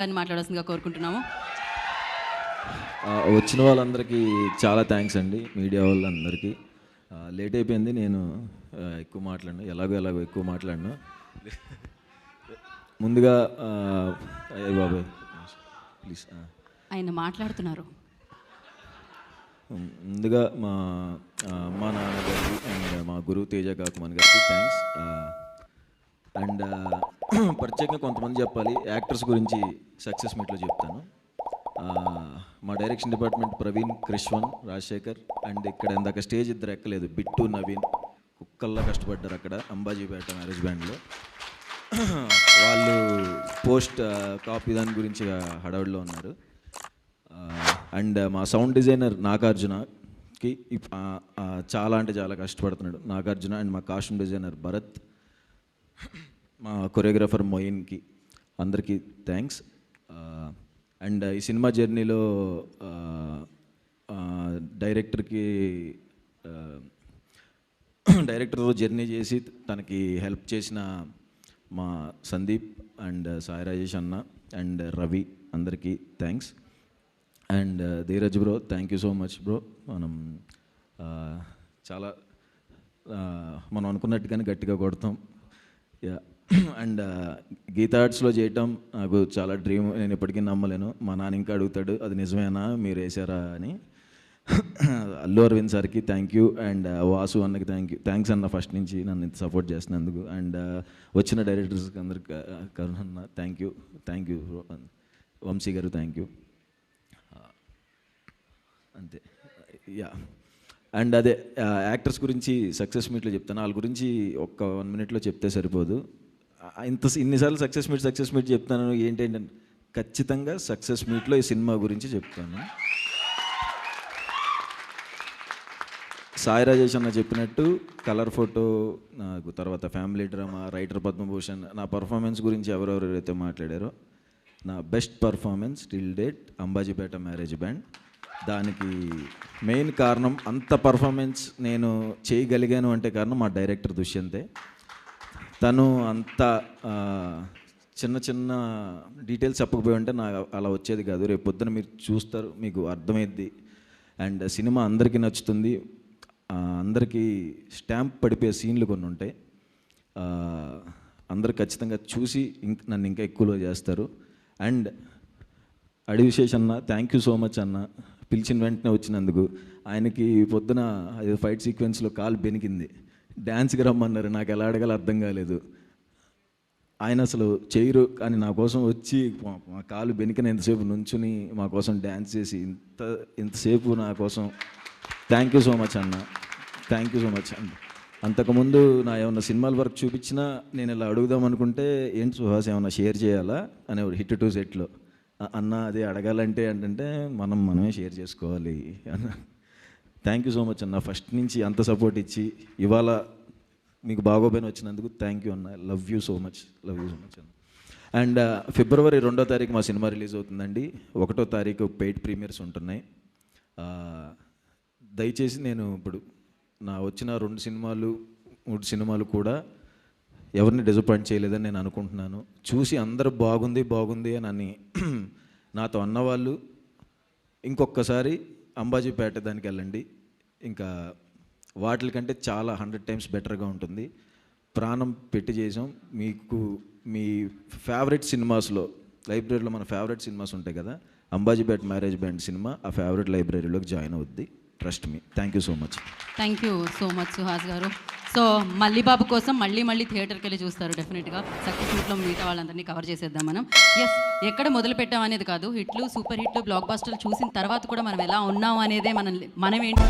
అని మాట్లాడాల్సిందిగా కోరుకుంటున్నాము. వచ్చిన వాళ్ళందరికీ చాలా థ్యాంక్స్ అండి, మీడియా వాళ్ళందరికీ. లేట్ అయిపోయింది, నేను ఎక్కువ మాట్లాడను, ఎలాగో ఎక్కువ మాట్లాడను. ముందుగా అయ్య బాబాయ్ ప్లీజ్, ఆయన మాట్లాడుతున్నారు. ముందుగా మా అమ్మా నాన్నగారికి అండ్ మా గురువు తేజ కాకుమాన్ గారికి థ్యాంక్స్. అండ్ ప్రత్యేకంగా కొంతమంది చెప్పాలి, యాక్టర్స్ గురించి సక్సెస్ మీట్లో చెప్తాను. మా direction department Praveen, Krishvan, Rajasekhar and ఇక్కడ ఇందాక స్టేజ్ ఇద్దరు ఎక్కలేదు, బిట్టు, నవీన్ కుక్కల్లా కష్టపడ్డారు అక్కడ అంబాజీపేట మ్యారేజ్ బ్యాండ్లో. వాళ్ళు పోస్ట్ కాపీ దాని గురించి హడావుడిలో ఉన్నారు. అండ్ మా సౌండ్ డిజైనర్ నాగార్జునకి చాలా అంటే చాలా కష్టపడుతున్నాడు నాగార్జున. అండ్ మా కాస్ట్యూమ్ డిజైనర్ భరత్, మా కొరియోగ్రాఫర్ మొయిన్కి, అందరికీ థ్యాంక్స్. అండ్ ఈ సినిమా జర్నీలో డైరెక్టర్తో జర్నీ చేసి తనకి హెల్ప్ చేసిన మా సందీప్ అండ్ సాయి రాజేష్ అన్న అండ్ రవి, అందరికీ thanks. And Dheeraj bro, thank you so much bro. చాలా మనం అనుకున్నట్టుగానే గట్టిగా కొడతాం. అండ్ గీతా ఆర్ట్స్లో చేయటం నాకు చాలా డ్రీమ్, నేను ఇప్పటికీ నమ్మలేను. మా నాన్న ఇంకా అడుగుతాడు, అది నిజమేనా మీరు వేసారా అని. అల్లు అరవింద్ సార్కి థ్యాంక్ యూ అండ్ వాసు అన్నకి థ్యాంక్స్ అన్న, ఫస్ట్ నుంచి నన్ను ఇంత సపోర్ట్ చేస్తున్నందుకు. అండ్ వచ్చిన డైరెక్టర్స్కి అందరికి కరుణ్ అన్న థ్యాంక్ యూ వంశీ గారు థ్యాంక్ యూ. అంతే యా. అండ్ అదే యాక్టర్స్ గురించి సక్సెస్ మీట్లో చెప్తాను, వాళ్ళ గురించి ఒక్క 1 minute చెప్తే సరిపోదు. ఇన్నిసార్లు సక్సెస్ మీట్ చెప్తాను, ఏంటంటే ఖచ్చితంగా సక్సెస్ మీట్లో ఈ సినిమా గురించి చెప్తాను. సాయి రాజేష్ అన్న చెప్పినట్టు కలర్ ఫోటో నాకు, తర్వాత ఫ్యామిలీ డ్రామా, రైటర్ పద్మభూషణ్, నా పర్ఫార్మెన్స్ గురించి ఎవరెవరైతే మాట్లాడారో, నా best performance till date Ambajipeta marriage band. దానికి మెయిన్ కారణం, అంత పర్ఫార్మెన్స్ నేను చేయగలిగాను అంటే కారణం మా డైరెక్టర్ దుష్యంతే. తను అంత చిన్న డీటెయిల్స్ చెప్పకపోయి ఉంటే నాకు అలా వచ్చేది కాదు. రేపు పొద్దున మీరు చూస్తారు, మీకు అర్థమైద్ది. అండ్ సినిమా అందరికీ నచ్చుతుంది, అందరికీ స్టాంప్ పడిపోయే సీన్లు కొన్ని ఉంటాయి. అందరు ఖచ్చితంగా చూసి నన్ను ఇంకా ఎక్కువలో చేస్తారు. అండ్ అడివిశేష్ అన్న, థ్యాంక్ యూ సో మచ్ అన్న, పిలిచిన వెంటనే వచ్చినందుకు. ఆయనకి పొద్దున ఫైట్ సీక్వెన్స్లో కాలు బెనికింది, డ్యాన్స్కి రమ్మన్నారు, నాకు ఎలా అడగాలో అర్థం కాలేదు. ఆయన అసలు చేయరు కానీ నా కోసం వచ్చి మా కాలు బెనికిన ఎంతసేపు నుంచుని మా కోసం డ్యాన్స్ చేసి ఇంతసేపు నా కోసం థ్యాంక్ యూ సో మచ్ అన్న, థ్యాంక్ యూ సో మచ్ అన్న. అంతకుముందు నా ఏమన్నా సినిమాల వర్క్ చూపించినా నేను ఇలా అడుగుదాం అనుకుంటే, ఏంటి సుహాస్ ఏమన్నా షేర్ చేయాలా అనేవాడు హిట్ 2 సెట్లో. అన్న అదే అడగాలంటే అంటే మనమే షేర్ చేసుకోవాలి అన్న. థ్యాంక్ యూ సో మచ్ అన్న, ఫస్ట్ నుంచి అంత సపోర్ట్ ఇచ్చి ఇవాళ మీకు బాగోపోయిన వచ్చినందుకు థ్యాంక్ యూ అన్న. లవ్ యూ సో మచ్ అన్న. అండ్ ఫిబ్రవరి 2వ తారీఖు మా సినిమా రిలీజ్ అవుతుందండి. 1వ తారీఖు పెయిడ్ ప్రీమియర్స్ ఉంటున్నాయి. దయచేసి నేను ఇప్పుడు నా వచ్చిన 2 సినిమాలు 3 సినిమాలు కూడా ఎవరిని డిసప్పాయింట్ చేయలేదని నేను అనుకుంటున్నాను. చూసి అందరూ బాగుంది అని నాతో అన్నవాళ్ళు ఇంకొకసారి అంబాజీపేట దానికి వెళ్ళండి, ఇంకా వాటికంటే చాలా 100 times బెటర్గా ఉంటుంది. ప్రాణం పెట్టి చేసాం. మీకు మీ ఫేవరెట్ సినిమాస్లో, లైబ్రరీలో మన ఫేవరెట్ సినిమాస్ ఉంటాయి కదా, అంబాజీపేట మ్యారేజ్ బ్యాండ్ సినిమా ఆ ఫేవరెట్ లైబ్రరీలోకి జాయిన్ అవుద్ది. Trust me. Thank you so much. Thank you so much Suhas గారు. సో మళ్ళీ బాబు కోసం మళ్ళీ థియేటర్కి వెళ్ళి చూస్తారు డెఫినెట్గా. సక్సెస్ మీట్లో మిగతా వాళ్ళందరినీ కవర్ చేసేద్దాం మనం. ఎస్, ఎక్కడ మొదలు పెట్టాం అనేది కాదు, హిట్లు, సూపర్ హిట్లు, బ్లాక్ బస్టర్లు చూసిన తర్వాత కూడా మనం ఎలా ఉన్నాం అనేదే మనం ఏంటి